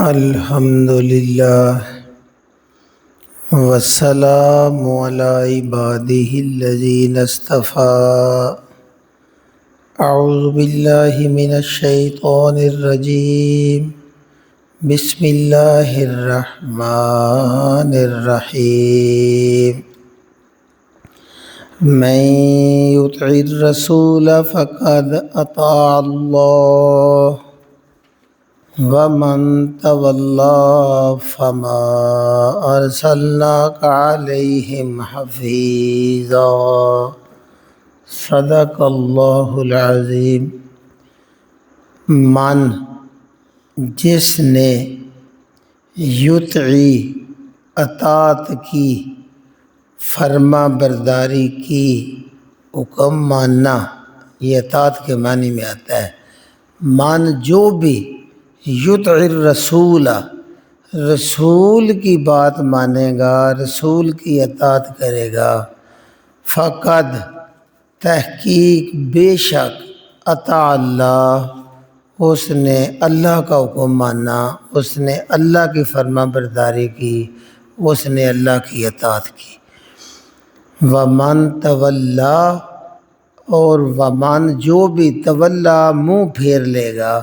الحمد للہ والسلام علی عبادہ الذین اصطفیٰ اعوذ باللہ من الشیطان الرجیم بسم اللہ الرحمن الرحیم من یطع الرسول فقد اطاع اللہ ومن تولی فما ارسلناک علیہم حفیظا صدق اللہ العظیم۔ من جس نے یطعی اطاعت کی، فرما برداری کی، حکم ماننا، یہ اطاعت کے معنی میں آتا ہے۔ من جو بھی یطع الرسول، رسول کی بات مانے گا، رسول کی اطاعت کرے گا، فقد تحقیق بے شک اطاع اللہ، اس نے اللہ کا حکم مانا، اس نے اللہ کی فرما برداری کی، اس نے اللہ کی اطاعت کی۔ ومن تولی، اور ومن جو بھی تولی منہ پھیر لے گا،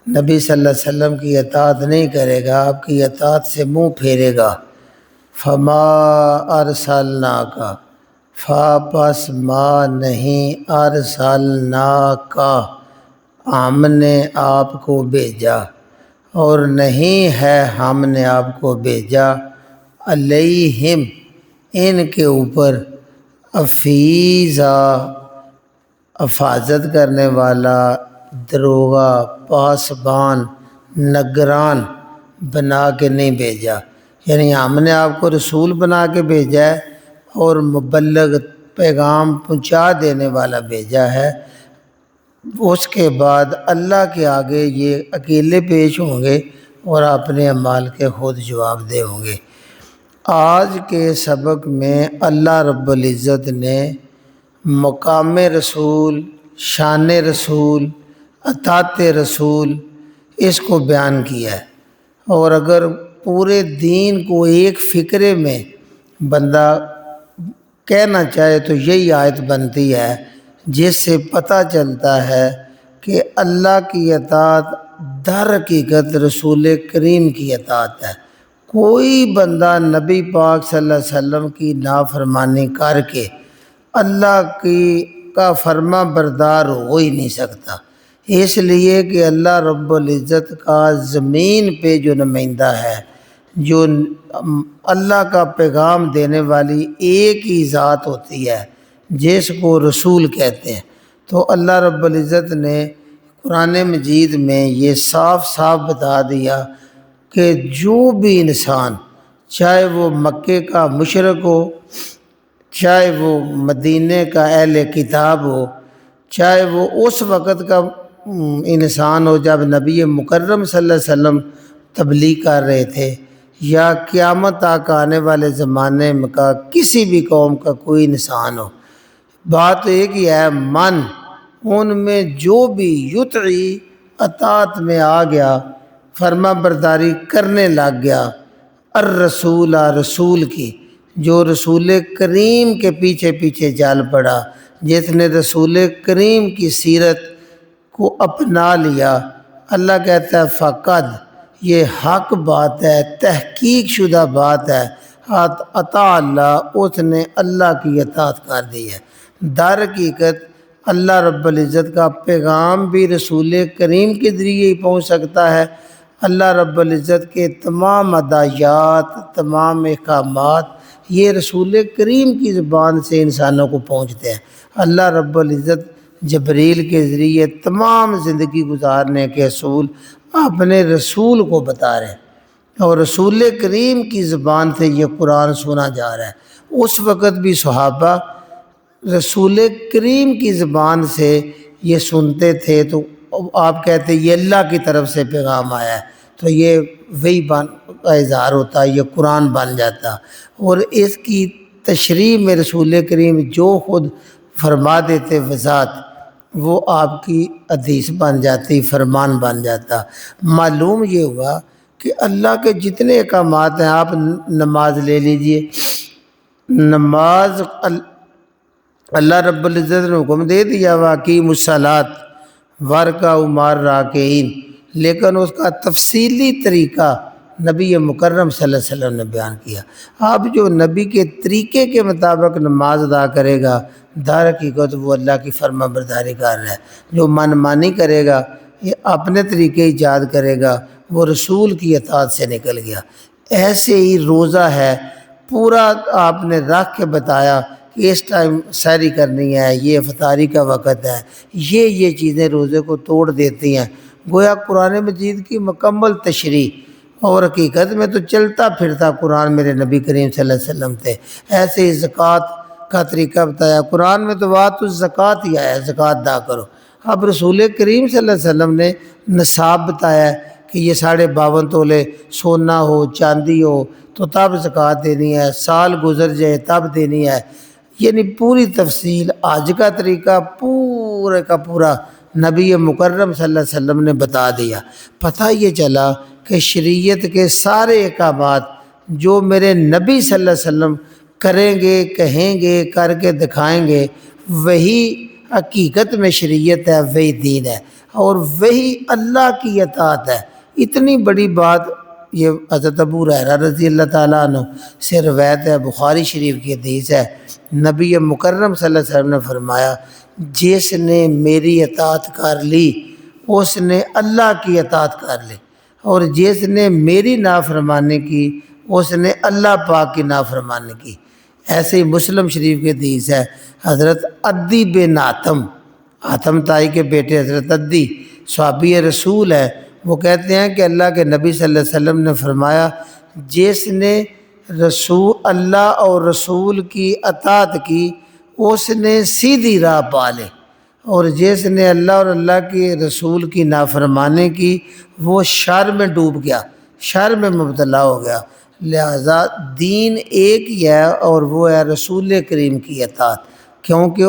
نبی صلی اللہ علیہ وسلم کی اطاعت نہیں کرے گا، آپ کی اطاعت سے منہ پھیرے گا، فما ارسلناک، پس ما نہیں، ارسلناک ہم نے آپ کو بھیجا، اور نہیں ہے ہم نے آپ کو بھیجا، علیہم ان کے اوپر، حفیظا حفاظت کرنے والا، دروغہ، پاسبان، نگران بنا کے نہیں بھیجا، یعنی ہم نے آپ کو رسول بنا کے بھیجا ہے اور مبلغ، پیغام پہنچا دینے والا بھیجا ہے۔ اس کے بعد اللہ کے آگے یہ اکیلے پیش ہوں گے اور اپنے اعمال کے خود جواب دہ ہوں گے۔ آج کے سبق میں اللہ رب العزت نے مقام رسول، شان رسول، اطاعت رسول، اس کو بیان کیا ہے۔ اور اگر پورے دین کو ایک فقرے میں بندہ کہنا چاہے تو یہی آیت بنتی ہے، جس سے پتہ چلتا ہے کہ اللہ کی اطاعت در حقیقت رسول کریم کی اطاعت ہے۔ کوئی بندہ نبی پاک صلی اللہ علیہ وسلم کی نافرمانی کر کے اللہ کا فرما بردار ہو ہی نہیں سکتا، اس لیے کہ اللہ رب العزت کا زمین پہ جو نمائندہ ہے، جو اللہ کا پیغام دینے والی ایک ہی ذات ہوتی ہے جس کو رسول کہتے ہیں، تو اللہ رب العزت نے قرآن مجید میں یہ صاف صاف بتا دیا کہ جو بھی انسان، چاہے وہ مکے کا مشرک ہو، چاہے وہ مدینے کا اہل کتاب ہو، چاہے وہ اس وقت کا انسان ہو جب نبی مکرم صلی اللہ علیہ وسلم تبلیغ کر رہے تھے، یا قیامت تک آنے والے زمانے میں کا کسی بھی قوم کا کوئی انسان ہو، بات ایک ہی ہے، من ان میں جو بھی یطعی اطاعت میں آ گیا، فرما برداری کرنے لگ گیا، الرسول رسول کی، جو رسول کریم کے پیچھے پیچھے چل پڑا، جس نے رسول کریم کی سیرت کو اپنا لیا، اللہ کہتا ہے فقد، یہ حق بات ہے، تحقیق شدہ بات ہے، اطاع اللہ، اس نے اللہ کی اطاعت کر دی ہے۔ در حقیقت اللہ رب العزت کا پیغام بھی رسول کریم کے ذریعے ہی پہنچ سکتا ہے۔ اللہ رب العزت کے تمام ہدایات، تمام احکامات یہ رسول کریم کی زبان سے انسانوں کو پہنچتے ہیں۔ اللہ رب العزت جبریل کے ذریعے تمام زندگی گزارنے کے اصول اپنے رسول کو بتا رہے ہیں، اور رسول کریم کی زبان سے یہ قرآن سنا جا رہا ہے۔ اس وقت بھی صحابہ رسول کریم کی زبان سے یہ سنتے تھے، تو آپ کہتے یہ اللہ کی طرف سے پیغام آیا ہے، تو یہ وہی کا اظہار ہوتا، یہ قرآن بن جاتا، اور اس کی تشریح میں رسول کریم جو خود فرما دیتے وضاحت، وہ آپ کی حدیث بن جاتی، فرمان بن جاتا۔ معلوم یہ ہوا کہ اللہ کے جتنے احکامات ہیں، آپ نماز لے لیجئے، نماز اللہ رب العزت نے حکم دے دیا واقیم الصلاۃ وارکعوا مع الراکعین، لیکن اس کا تفصیلی طریقہ نبی مکرم صلی اللہ علیہ وسلم نے بیان کیا۔ آپ جو نبی کے طریقے کے مطابق نماز ادا کرے گا، در حقیقت وہ اللہ کی فرما برداری کر رہا ہے۔ جو من مانی کرے گا، یہ اپنے طریقے ایجاد کرے گا، وہ رسول کی اطاعت سے نکل گیا۔ ایسے ہی روزہ ہے، پورا آپ نے رکھ کے بتایا کہ اس ٹائم سحری کرنی ہے، یہ افطاری کا وقت ہے، یہ چیزیں روزے کو توڑ دیتی ہیں۔ گویا قرآن مجید کی مکمل تشریح، اور حقیقت میں تو چلتا پھرتا قرآن میرے نبی کریم صلی اللہ علیہ وسلم تھے۔ ایسے ہی زکوٰۃ کا طریقہ بتایا، قرآن میں تو وَآتُوا الزَّکَاۃَ ہی آیا ہے، زکوٰۃ ادا کرو۔ اب رسول کریم صلی اللہ علیہ وسلم نے نصاب بتایا ہے کہ یہ 52.5 تولے سونا ہو، چاندی ہو تو تب زکوٰۃ دینی ہے، سال گزر جائے تب دینی ہے، یعنی پوری تفصیل۔ آج کا طریقہ پورے کا پورا نبی مکرم صلی اللہ علیہ وسلم نے بتا دیا۔ پتہ یہ چلا کہ شریعت کے سارے احکامات جو میرے نبی صلی اللہ علیہ وسلم کریں گے، کہیں گے، کر کے دکھائیں گے، وہی حقیقت میں شریعت ہے، وہی دین ہے، اور وہی اللہ کی اطاعت ہے۔ اتنی بڑی بات یہ حضرت ابو ہریرہ رضی اللہ تعالیٰ عنہ سے روایت ہے، بخاری شریف کی حدیث ہے، نبی مکرم صلی اللہ علیہ وسلم نے فرمایا، جس نے میری اطاعت کر لی اس نے اللہ کی اطاعت کر لی، اور جس نے میری نافرمانی کی اس نے اللہ پاک کی نافرمانی کی۔ ایسے ہی مسلم شریف کی حدیث ہے، حضرت عدی بن حاتم طائی کے بیٹے حضرت عدی صحابی رسول ہے، وہ کہتے ہیں کہ اللہ کے نبی صلی اللہ علیہ وسلم نے فرمایا، جس نے رسول اللہ اور رسول کی اطاعت کی اس نے سیدھی راہ پا لی، اور جس نے اللہ اور اللہ کے رسول کی نافرمانی کی وہ شر میں ڈوب گیا، شر میں مبتلا ہو گیا۔ لہذا دین ایک ہی ہے، اور وہ ہے رسول کریم کی اطاعت، کیونکہ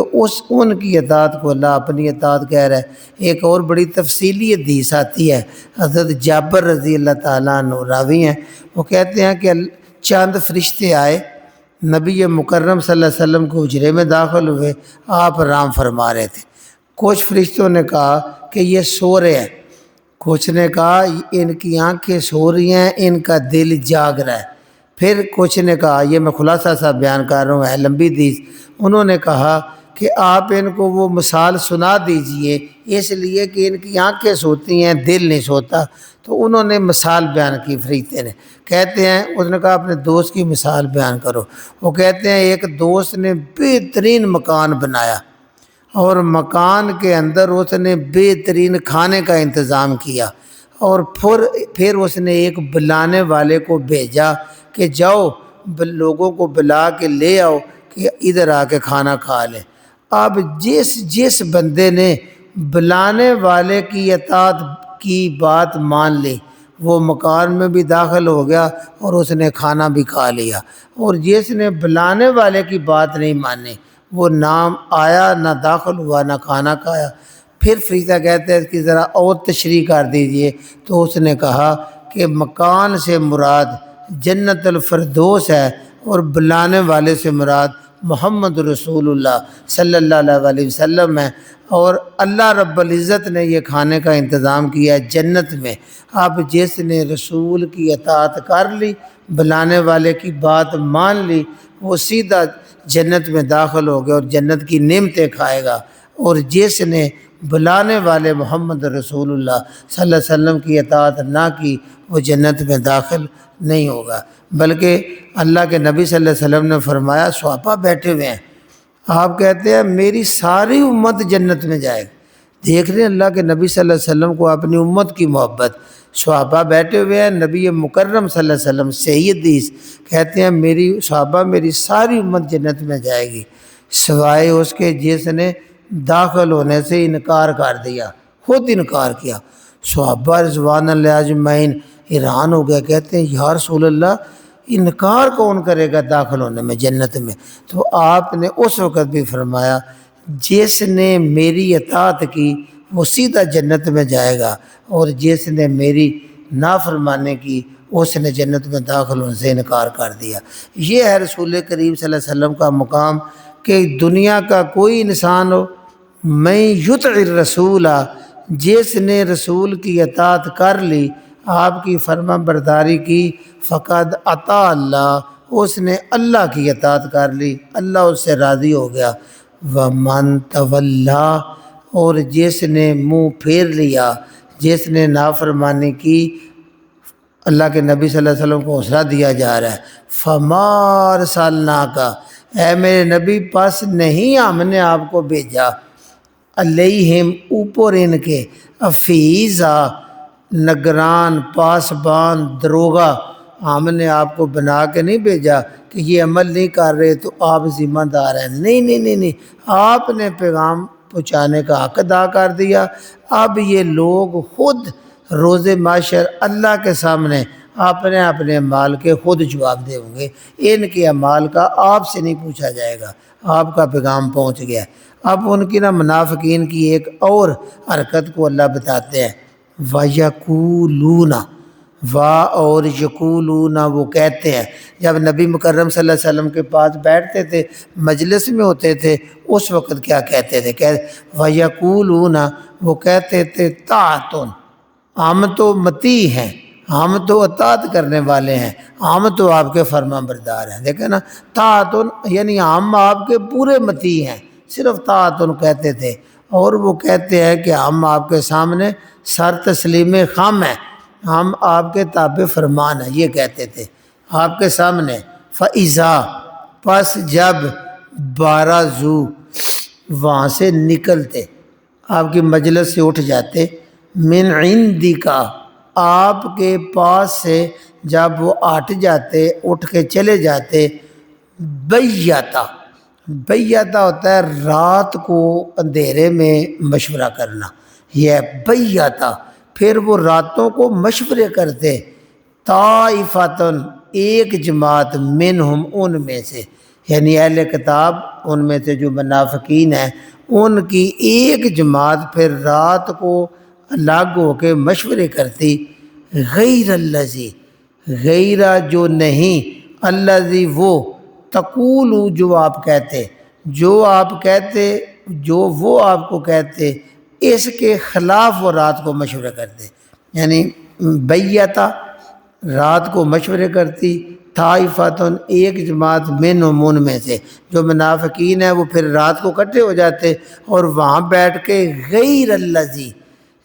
ان کی اطاعت کو اللہ اپنی اطاعت کہہ رہا ہے۔ ایک اور بڑی تفصیلی حدیث آتی ہے، حضرت جابر رضی اللہ تعالیٰ عنہ راوی ہیں، وہ کہتے ہیں کہ چند فرشتے آئے، نبی مکرم صلی اللہ علیہ وسلم کو حجرے میں داخل ہوئے، آپ آرام فرما رہے تھے۔ کچھ فرشتوں نے کہا کہ یہ سو رہے ہیں، کچھ نے کہا ان کی آنکھیں سو رہی ہیں، ان کا دل جاگ رہا ہے، پھر کچھ نے کہا، یہ میں خلاصہ سا بیان کر رہا ہوں، ہے لمبی حدیث، انہوں نے کہا کہ آپ ان کو وہ مثال سنا دیجئے، اس لیے کہ ان کی آنکھیں سوتی ہیں، دل نہیں سوتا۔ تو انہوں نے مثال بیان کی فرشتے نے، کہتے ہیں، اس نے کہا اپنے دوست کی مثال بیان کرو۔ وہ کہتے ہیں ایک دوست نے بہترین مکان بنایا، اور مکان کے اندر اس نے بہترین کھانے کا انتظام کیا، اور پھر اس نے ایک بلانے والے کو بھیجا کہ جاؤ لوگوں کو بلا کے لے آؤ کہ ادھر آ کے کھانا کھا لیں۔ اب جس بندے نے بلانے والے کی اطاعت کی بات مان لی، وہ مکان میں بھی داخل ہو گیا اور اس نے کھانا بھی کھا لیا، اور جس نے بلانے والے کی بات نہیں مانی، وہ نام آیا، نہ داخل ہوا، نہ کھانا کھایا۔ پھر فرشتہ کہتے ہیں اس کی ذرا اور تشریح کر دیجئے، تو اس نے کہا کہ مکان سے مراد جنت الفردوس ہے، اور بلانے والے سے مراد محمد رسول اللہ صلی اللہ علیہ وسلم ہے، اور اللہ رب العزت نے یہ کھانے کا انتظام کیا ہے جنت میں۔ اب جس نے رسول کی اطاعت کر لی، بلانے والے کی بات مان لی، وہ سیدھا جنت میں داخل ہو گیا اور جنت کی نعمتیں کھائے گا، اور جس نے بلانے والے محمد رسول اللہ صلی اللہ علیہ وسلم کی اطاعت نہ کی، وہ جنت میں داخل نہیں ہوگا۔ بلکہ اللہ کے نبی صلی اللہ علیہ وسلم نے فرمایا، صحابہ بیٹھے ہوئے ہیں، آپ کہتے ہیں میری ساری امت جنت میں جائے گی۔ دیکھ رہے ہیں اللہ کے نبی صلی اللہ علیہ وسلم کو، اپنی امت کی محبت۔ صحابہ بیٹھے ہوئے ہیں، نبی مکرم صلی اللہ علیہ وسلم صحیح حدیث کہتے ہیں میری صحابہ میری ساری امت جنت میں جائے گی، سوائے اس کے جس نے داخل ہونے سے انکار کر دیا، خود انکار کیا۔ صحابہ رضوان اللہ اجمعین حیران ہو گیا، کہتے ہیں یا رسول اللہ انکار کون کرے گا داخل ہونے میں جنت میں؟ تو آپ نے اس وقت بھی فرمایا جس نے میری اطاعت کی وہ سیدھا جنت میں جائے گا، اور جس نے میری نافرمانی کی اس نے جنت میں داخل ہونے سے انکار کر دیا۔ یہ ہے رسول کریم صلی اللہ علیہ وسلم کا مقام کہ دنیا کا کوئی انسان ہو، میں یطع الرسول، جس نے رسول کی اطاعت کر لی، آپ کی فرما برداری کی، فقد اطاع اللہ، اس نے اللہ کی اطاعت کر لی، اللہ اس سے راضی ہو گیا۔ ومن تولا، اور جس نے منہ پھیر لیا، جس نے نافرمانی کی، اللہ کے نبی صلی اللہ علیہ وسلم کو حوصلہ دیا جا رہا ہے، فما ارسلناک، اے میرے نبی پس نہیں ہم نے آپ کو بھیجا، علیہم اوپر ان کے، حفیظا نگران، پاسبان، دروغہ، ہم نے آپ کو بنا کے نہیں بھیجا کہ یہ عمل نہیں کر رہے تو آپ ذمہ دار ہیں، نہیں نہیں نہیں نہیں، آپ نے پیغام پہنچانے کا حق ادا کر دیا۔ اب یہ لوگ خود روز محشر اللہ کے سامنے اپنے اپنے اعمال کے خود جواب دیں گے، ان کے اعمال کا آپ سے نہیں پوچھا جائے گا، آپ کا پیغام پہنچ گیا۔ اب ان کی منافقین کی ایک اور حرکت کو اللہ بتاتے ہیں، وَيَقُولُونَ، اور یقولون، وہ کہتے ہیں۔ جب نبی مکرم صلی اللہ علیہ وسلم کے پاس بیٹھتے تھے، مجلس میں ہوتے تھے، اس وقت کیا کہتے تھے؟ وَيَقُولُونَ، وہ کہتے تھے طاعتن، ہم تو مطیع ہیں، ہم تو اطاعت کرنے والے ہیں، ہم تو آپ کے فرما بردار ہیں۔ دیکھیں نا، طاعتن یعنی ہم آپ کے پورے مطیع ہیں، صرف طاعتن کہتے تھے۔ اور وہ کہتے ہیں کہ ہم آپ کے سامنے سر تسلیم خم ہیں، ہم آپ کے تابع فرمان ہیں، یہ کہتے تھے آپ کے سامنے۔ فَإِذَا، پس جب، بارزو، وہاں سے نکلتے، آپ کی مجلس سے اٹھ جاتے، من عندک، آپ کے پاس سے جب وہ ہٹ جاتے، اٹھ کے چلے جاتے، بیتا، بیتا ہوتا ہے رات کو اندھیرے میں مشورہ کرنا، یہ بیتا، پھر وہ راتوں کو مشورے کرتے، طائفتن، ایک جماعت، منہم، ان میں سے، یعنی اہل کتاب ان میں سے جو منافقین ہیں، ان کی ایک جماعت پھر رات کو الگ ہو کے مشورے کرتی، غیر الذی، غیر جو نہیں، الذی وہ، تقول جو آپ کہتے، جو آپ کہتے، جو وہ آپ کو کہتے، اس کے خلاف وہ رات کو مشورے کرتے، یعنی بیتا رات کو مشورے کرتی، طائفتن ایک جماعت، منہم ان میں سے جو منافقین ہیں، وہ پھر رات کو اکٹھے ہو جاتے اور وہاں بیٹھ کے غیر الذی،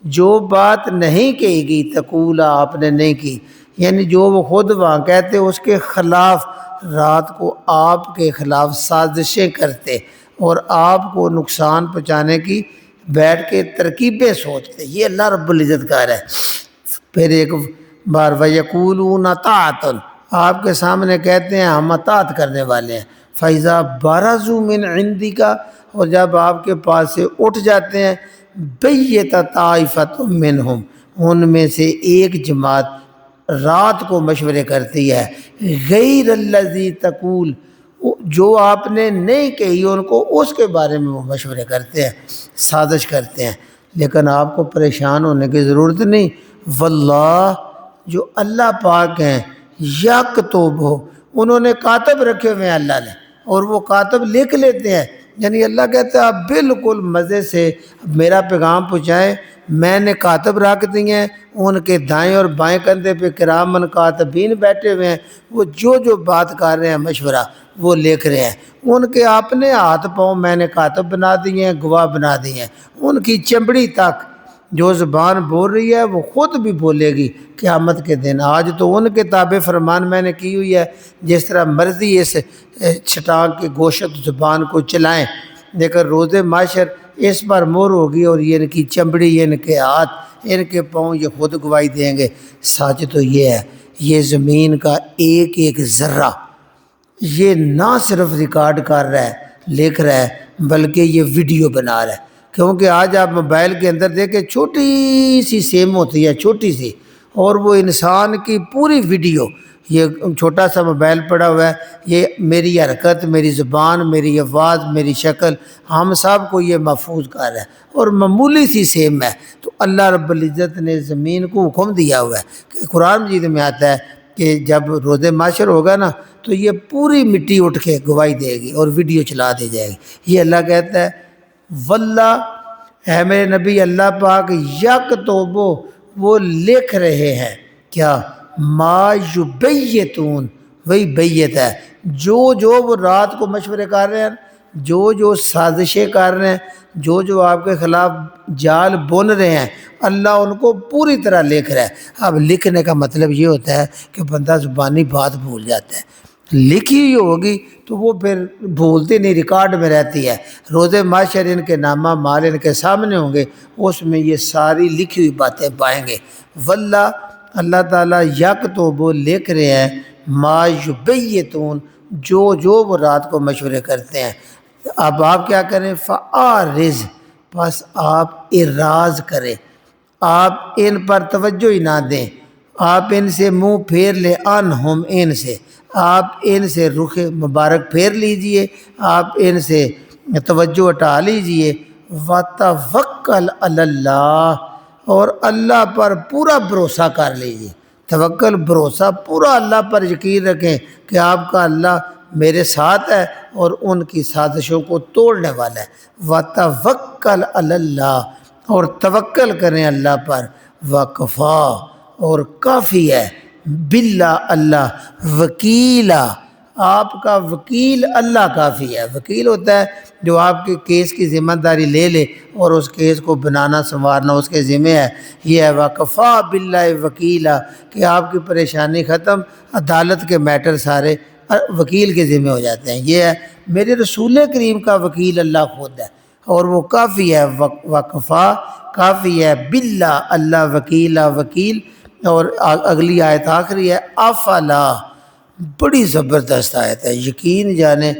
جو بات نہیں کہی گئی، تقولا آپ نے نہیں کی، یعنی جو وہ خود وہاں کہتے اس کے خلاف رات کو آپ کے خلاف سازشیں کرتے اور آپ کو نقصان پہنچانے کی بیٹھ کے ترکیبیں سوچتے۔ یہ اللہ رب العزت کا ہے۔ پھر ایک بار وَيَقُولُونَ طَاعَةً، آپ کے سامنے کہتے ہیں ہم اطاعت کرنے والے ہیں، فَإِذَا بَرَزُوا مِنْ عِنْدِكَ، اور جب آپ کے پاس سے اٹھ جاتے ہیں، بَيَّتَ طَائِفَةٌ مِّنْهُمْ، ان میں سے ایک جماعت رات کو مشورے کرتی ہے، غیر الذی تقول، جو آپ نے نہیں کہی ان کو اس کے بارے میں وہ مشورے کرتے ہیں، سازش کرتے ہیں۔ لیکن آپ کو پریشان ہونے کی ضرورت نہیں، واللہ، جو اللہ پاک ہیں، یکتب، انہوں نے کاتب رکھے ہوئے ہیں اللہ نے، اور وہ کاتب لکھ لیتے ہیں، یعنی اللہ کہتا ہے آپ بالکل مزے سے میرا پیغام پہنچائیں، میں نے کاتب رکھ دیے ہیں، ان کے دائیں اور بائیں کندھے پہ کرامن کاتبین بیٹھے ہوئے ہیں، وہ جو بات کر رہے ہیں مشورہ وہ لکھ رہے ہیں، ان کے اپنے ہاتھ پاؤں میں نے کاتب بنا دیے ہیں، گواہ بنا دیے ہیں، ان کی چمڑی تک جو زبان بول رہی ہے وہ خود بھی بولے گی قیامت کے دن۔ آج تو ان کے تابع فرمان میں نے کی ہوئی ہے، جس طرح مرضی اس چھٹانگ کی گوشت زبان کو چلائیں، لیکن روز محشر اس پر مہر ہوگی اور یہ ان کی چمڑی، ان کے ہاتھ، ان کے پاؤں یہ خود گواہی دیں گے۔ سچ تو یہ ہے، یہ زمین کا ایک ایک ذرہ یہ نہ صرف ریکارڈ کر رہا ہے، لکھ رہا ہے، بلکہ یہ ویڈیو بنا رہا ہے، کیونکہ آج آپ موبائل کے اندر دیکھیں چھوٹی سی سیم ہوتی ہے، چھوٹی سی، اور وہ انسان کی پوری ویڈیو یہ چھوٹا سا موبائل پڑا ہوا ہے، یہ میری حرکت، میری زبان، میری آواز، میری شکل، ہم سب کو یہ محفوظ کر رہا ہے اور معمولی سی سیم ہے۔ تو اللہ رب العزت نے زمین کو حکم دیا ہوا ہے کہ قرآن مجید میں آتا ہے کہ جب روز محشر ہوگا نا تو یہ پوری مٹی اٹھ کے گواہی دے گی اور ویڈیو چلا دی جائے گی۔ یہ اللہ کہتا ہے واللہ، اے میرے نبی، اللہ پاک یکتبو، وہ لکھ رہے ہیں کیا، ما یبیتون، وہی بیت ہے، جو وہ رات کو مشورے کر رہے ہیں، جو سازشیں کر رہے ہیں، جو آپ کے خلاف جال بن رہے ہیں، اللہ ان کو پوری طرح لکھ رہا ہے۔ اب لکھنے کا مطلب یہ ہوتا ہے کہ بندہ زبانی بات بھول جاتا ہے، لکھی ہوئی ہوگی تو وہ پھر بھولتے نہیں، ریکارڈ میں رہتی ہے۔ روز محشر ان کے نامہ مال ان کے سامنے ہوں گے، اس میں یہ ساری لکھی ہوئی باتیں پائیں گے۔ واللہ، اللہ تعالیٰ یکتب، وہ لکھ رہے ہیں، ما یبیتون، جو وہ رات کو مشورے کرتے ہیں۔ اب آپ کیا کریں، فَأَعْرِضْ، بس آپ اعراض کریں، آپ ان پر توجہ ہی نہ دیں، آپ ان سے منہ پھیر لیں، انہم، ان سے، آپ ان سے رخ مبارک پھیر لیجئے، آپ ان سے توجہ ہٹا لیجئے۔ وَتَوَکَّلْ عَلَى اللَّهِ، اور اللہ پر پورا بھروسہ کر لیجئے۔ توکل، بھروسہ پورا اللہ پر یقین رکھیں کہ آپ کا اللہ میرے ساتھ ہے اور ان کی سازشوں کو توڑنے والا ہے۔ وَتَوَکَّلْ عَلَى اللَّهِ، اور توکل کریں اللہ پر، وَكَفَى، اور کافی ہے، باللہ، اللہ، وکیلا، آپ کا وکیل اللہ کافی ہے۔ وکیل ہوتا ہے جو آپ کے کیس کی ذمہ داری لے لے اور اس کیس کو بنانا سنوارنا اس کے ذمہ ہے۔ یہ ہے وَكَفَى بِاللَّهِ وکیلا، کہ آپ کی پریشانی ختم، عدالت کے میٹر سارے وکیل کے ذمہ ہو جاتے ہیں۔ یہ ہے میرے رسول کریم کا وکیل اللہ خود ہے اور وہ کافی ہے۔ وَكَفَى، کافی ہے، باللہ، اللہ، وکیلا، وکیل۔ اور اگلی آیت آخری ہے، افلا، بڑی زبردست آیت ہے، یقین جانے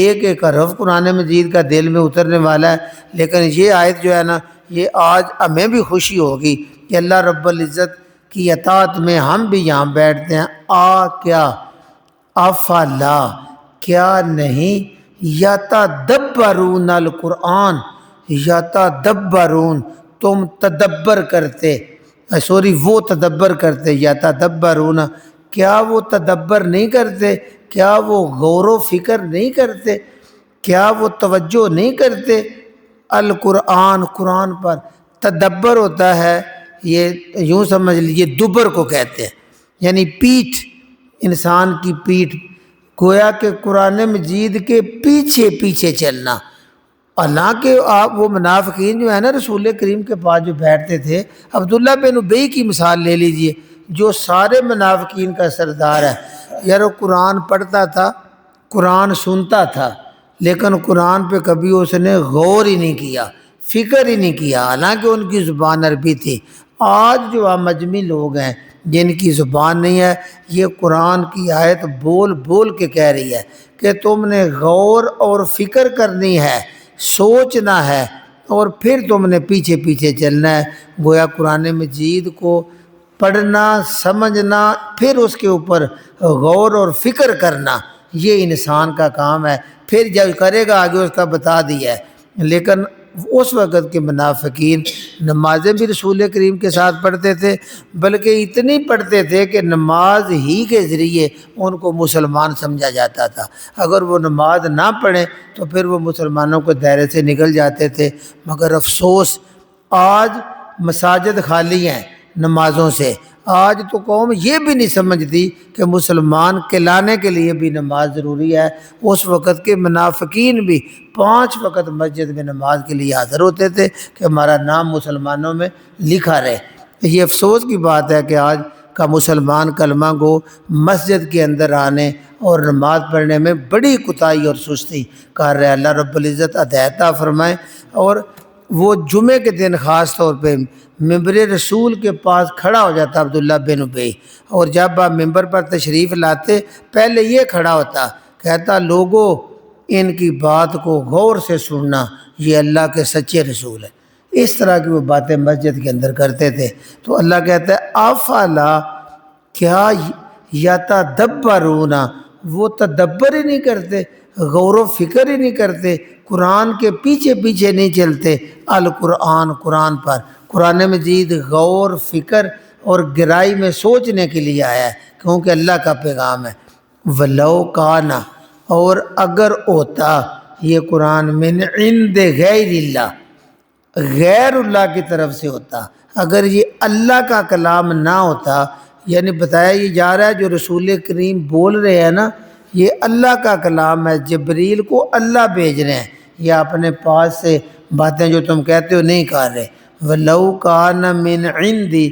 ایک ایک حرف قرآن مجید کا دل میں اترنے والا ہے۔ لیکن یہ آیت جو ہے نا، یہ آج ہمیں بھی خوشی ہوگی کہ اللہ رب العزت کی اطاعت میں ہم بھی یہاں بیٹھتے ہیں۔ کیا، افلا، کیا نہیں، یتدبرون القرآن، یتدبرون، تم تدبر کرتے، وہ تدبر کرتے، یتدبرون، کیا وہ تدبر نہیں کرتے، کیا وہ غور و فکر نہیں کرتے، کیا وہ توجہ نہیں کرتے القرآن، قرآن پر۔ تدبر ہوتا ہے، یہ یوں سمجھ لیجیے دبر کو کہتے ہیں، یعنی پیٹھ، انسان کی پیٹھ، گویا کہ قرآن مجید کے پیچھے پیچھے چلنا۔ حالانکہ آپ وہ منافقین جو ہے نا رسول کریم کے پاس جو بیٹھتے تھے، عبداللہ بن ابی کی مثال لے لیجئے، جو سارے منافقین کا سردار ہے۔ یار وہ قرآن پڑھتا تھا، قرآن سنتا تھا، لیکن قرآن پہ کبھی اس نے غور ہی نہیں کیا، فکر ہی نہیں کیا، حالانکہ ان کی زبان عربی تھی۔ آج جو مجمی لوگ ہیں جن کی زبان نہیں ہے، یہ قرآن کی آیت بول بول کے کہہ رہی ہے کہ تم نے غور اور فکر کرنی ہے، سوچنا ہے، اور پھر تم نے پیچھے پیچھے چلنا ہے۔ گویا قرآن مجید کو پڑھنا، سمجھنا، پھر اس کے اوپر غور اور فکر کرنا، یہ انسان کا کام ہے۔ پھر جب کرے گا آگے اس کا بتا دیا ہے۔ لیکن اس وقت کے منافقین نمازیں بھی رسول کریم کے ساتھ پڑھتے تھے، بلکہ اتنی پڑھتے تھے کہ نماز ہی کے ذریعے ان کو مسلمان سمجھا جاتا تھا۔ اگر وہ نماز نہ پڑھیں تو پھر وہ مسلمانوں کے دائرے سے نکل جاتے تھے۔ مگر افسوس، آج مساجد خالی ہیں نمازوں سے۔ آج تو قوم یہ بھی نہیں سمجھتی کہ مسلمان کہلانے کے لیے بھی نماز ضروری ہے۔ اس وقت کے منافقین بھی 5 وقت مسجد میں نماز کے لیے حاضر ہوتے تھے کہ ہمارا نام مسلمانوں میں لکھا رہے۔ یہ افسوس کی بات ہے کہ آج کا مسلمان کلمہ گو مسجد کے اندر آنے اور نماز پڑھنے میں بڑی کوتاہی اور سستی کر رہا ہے۔ اللہ رب العزت ہدایت عطا فرمائے۔ اور وہ جمعے کے دن خاص طور پہ ممبر رسول کے پاس کھڑا ہو جاتا عبداللہ بن ابی، اور جب آپ ممبر پر تشریف لاتے پہلے یہ کھڑا ہوتا، کہتا لوگو ان کی بات کو غور سے سننا، یہ اللہ کے سچے رسول ہیں۔ اس طرح کی وہ باتیں مسجد کے اندر کرتے تھے۔ تو اللہ کہتا ہے افلا، کیا یتدبرون، وہ تدبر ہی نہیں کرتے، غور و فکر ہی نہیں کرتے، قرآن کے پیچھے پیچھے نہیں چلتے، القرآن، قرآن پر۔ قرآن مجید غور، فکر اور گہرائی میں سوچنے کے لیے آیا ہے، کیونکہ اللہ کا پیغام ہے۔ ولو کان، اور اگر ہوتا یہ قرآن من عند غیر اللہ، غیر اللہ کی طرف سے ہوتا، اگر یہ اللہ کا کلام نہ ہوتا، یعنی بتایا یہ جا رہا ہے جو رسول کریم بول رہے ہیں نا، یہ اللہ کا کلام ہے، جبریل کو اللہ بھیج رہے ہیں، یہ اپنے پاس سے باتیں جو تم کہتے ہو نہیں کر رہے۔ وَلَوْ كَانَ مِنْ عِنْدِ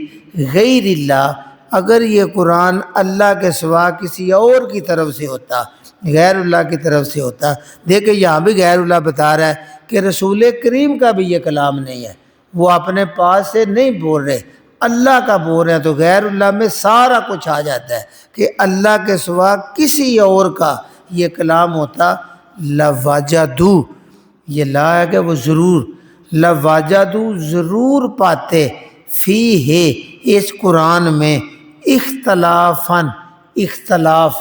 غَيْرِ اللَّهِ، اگر یہ قرآن اللہ کے سوا کسی اور کی طرف سے ہوتا، غیر اللہ کی طرف سے ہوتا۔ دیکھیں یہاں بھی غیر اللہ بتا رہا ہے کہ رسول کریم کا بھی یہ کلام نہیں ہے، وہ اپنے پاس سے نہیں بول رہے، اللہ کا بول رہے ہیں، تو غیر اللہ میں سارا کچھ آ جاتا ہے کہ اللہ کے سوا کسی اور کا یہ کلام ہوتا، لَوَجَدُوا، یہ لا ہے کہ وہ ضرور، لَوَجَدُوا، ضرور پاتے، فیہ، اس قرآن میں، اختلافاً، اختلاف،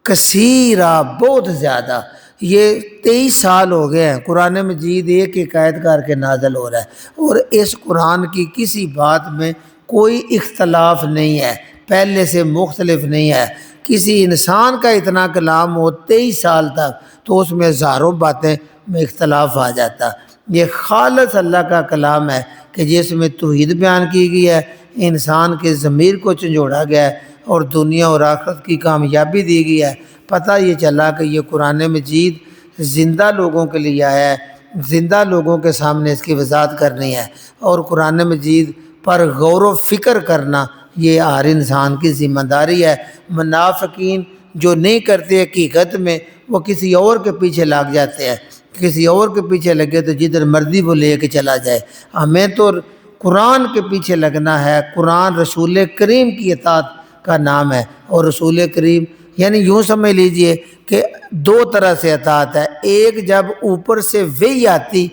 کثیرہ، بہت زیادہ۔ یہ 23 سال ہو گئے ہیں قرآن مجید ایک ایک آیت کر کے نازل ہو رہا ہے، اور اس قرآن کی کسی بات میں کوئی اختلاف نہیں ہے، پہلے سے مختلف نہیں ہے۔ کسی انسان کا اتنا کلام ہو 23 سال تک تو اس میں ہزاروں باتیں میں اختلاف آ جاتا۔ یہ خالص اللہ کا کلام ہے کہ جس میں توحید بیان کی گئی ہے، انسان کے ضمیر کو جھنجھوڑا گیا ہے، اور دنیا اور آخرت کی کامیابی دی گئی ہے۔ پتہ یہ چلا کہ یہ قرآن مجید زندہ لوگوں کے لیے آیا ہے، زندہ لوگوں کے سامنے اس کی وضاحت کرنی ہے، اور قرآن مجید پر غور و فکر کرنا یہ ہر انسان کی ذمہ داری ہے۔ منافقین جو نہیں کرتے حقیقت میں، وہ کسی اور کے پیچھے لگ جاتے ہیں، کسی اور کے پیچھے لگے تو جدھر مرضی وہ لے کے چلا جائے۔ ہمیں تو قرآن کے پیچھے لگنا ہے۔ قرآن رسول کریم کی اطاعت کا نام ہے، اور رسول کریم یعنی یوں سمجھ لیجئے کہ دو طرح سے اطاعت ہے۔ ایک جب اوپر سے وحی آتی،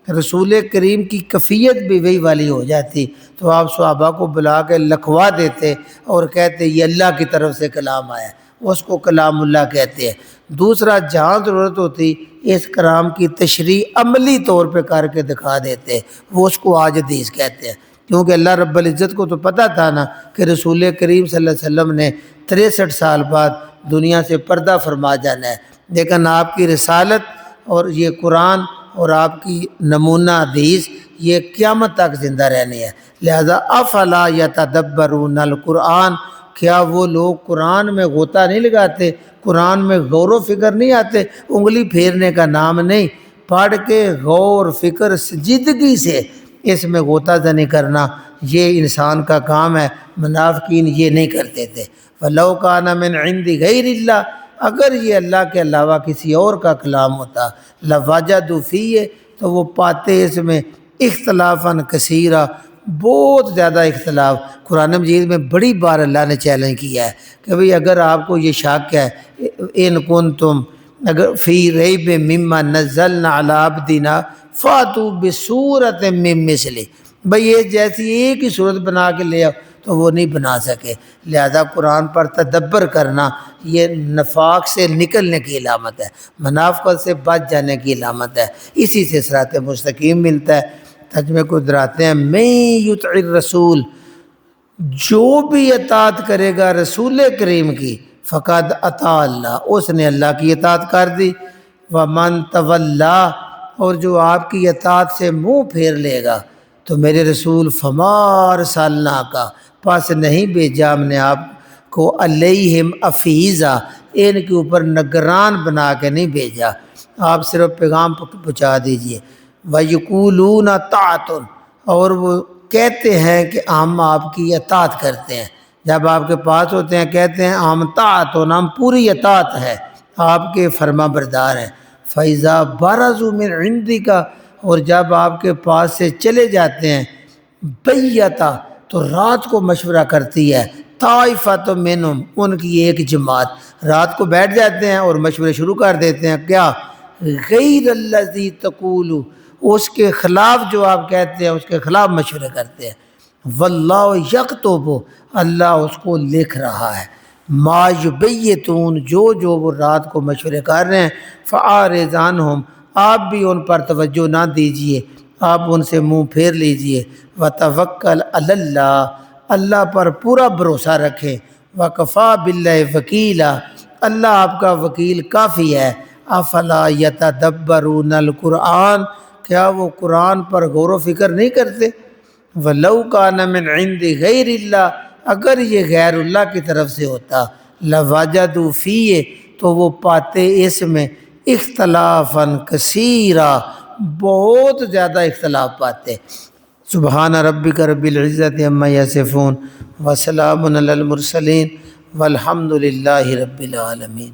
رسول کریم کی کفیت بھی وحی والی ہو جاتی، تو آپ صحابہ کو بلا کے لکھوا دیتے اور کہتے یہ اللہ کی طرف سے کلام آیا ہے، اس کو کلام اللہ کہتے ہیں۔ دوسرا جہاں ضرورت ہوتی اس کلام کی تشریح عملی طور پہ کر کے دکھا دیتے، وہ اس کو آج حدیث کہتے ہیں، کیونکہ اللہ رب العزت کو تو پتہ تھا نا کہ رسول کریم صلی اللہ علیہ وسلم نے 63 سال بعد دنیا سے پردہ فرما جانا ہے، لیکن آپ کی رسالت اور یہ قرآن اور آپ کی نمونہ حدیث یہ قیامت تک زندہ رہنی ہے۔ لہذا افلا یتدبرون القرآن، کیا وہ لوگ قرآن میں غوطہ نہیں لگاتے، قرآن میں غور و فکر نہیں آتے؟ انگلی پھیرنے کا نام نہیں، پڑھ کے غور فکر سنجیدگی سے اس میں غوطہ زنی کرنا یہ انسان کا کام ہے۔ منافقین یہ نہیں کرتے تھے۔ فَلَوْ كَانَ مِنْ عِنْدِ غَيْرِ اللَّهِ، اگر یہ اللہ کے علاوہ کسی اور کا کلام ہوتا، لَوَجَدُوا فِيهِ، تو وہ پاتے اس میں اختلافاً کثیرہ، بہت زیادہ اختلاف۔ قرآن مجید میں بڑی بار اللہ نے چیلنج کیا ہے کہ بھئی اگر آپ کو یہ شک ہے، ان کنتم، اگر فی ریب مما نزلنا علی عبدنا فاتوا بصورت من مثلہ، بھئی یہ جیسی ایک ہی صورت بنا کے لے آؤ، تو وہ نہیں بنا سکے۔ لہذا قرآن پر تدبر کرنا یہ نفاق سے نکلنے کی علامت ہے، منافقت سے بچ جانے کی علامت ہے، اسی سے صراط مستقیم ملتا ہے۔ ترجمے کو دراتے ہیں، میں یطع الرسول، جو بھی اطاعت کرے گا رسول کریم کی، فقد اطاع اللہ، اس نے اللہ کی اطاعت کر دی۔ ومن تولا، اور جو آپ کی اطاعت سے منہ پھیر لے گا، تو میرے رسول فما ارسلناک، پس نہیں بھیجا ہم نے آپ کو علیہم حفیظا، ان کے اوپر نگران بنا کے نہیں بھیجا، آپ صرف پیغام پہنچا دیجئے۔ وَيَقُولُونَ طَاعَةٌ، اور وہ کہتے ہیں کہ ہم آپ کی اطاعت کرتے ہیں، جب آپ کے پاس ہوتے ہیں کہتے ہیں ہم طاعتٌ، ہم پوری اطاعت ہے، آپ کے فرما بردار ہیں۔ فَإِذَا بَرَزُوا مِنْ عِنْدِكَ، اور جب آپ کے پاس سے چلے جاتے ہیں، بیتا، تو رات کو مشورہ کرتی ہے، طائفۃ منہم، ان کی ایک جماعت رات کو بیٹھ جاتے ہیں اور مشورے شروع کر دیتے ہیں، کیا؟ غیر الذی تقول، اس کے خلاف جو آپ کہتے ہیں اس کے خلاف مشورے کرتے ہیں۔ واللہ یکتب، اللہ اس کو لکھ رہا ہے۔ ما یبیتون جو وہ رات کو مشورے کر رہے ہیں، فاعرض عنہم آپ بھی ان پر توجہ نہ دیجئے، آپ ان سے منہ پھیر لیجئے، وتوکل علی اللہ اللہ پر پورا بھروسہ رکھیں، وکفیٰ باللہ وکیلا اللہ آپ کا وکیل کافی ہے، افلا یتدبرون القرآن کیا وہ قرآن پر غور و فکر نہیں کرتے؟ وَلَوْ كَانَ مِنْ عِنْدِ غَيْرِ اللَّهِ اگر یہ غیر اللہ کی طرف سے ہوتا لَوَجَدُوا فِيهِ تو وہ پاتے اس میں اختلافاً کثیرا بہت زیادہ اختلاف پاتے۔ سبحان ربک رب العزت عما یصفون وسلام علی المرسلین والحمد للہ رب العالمین۔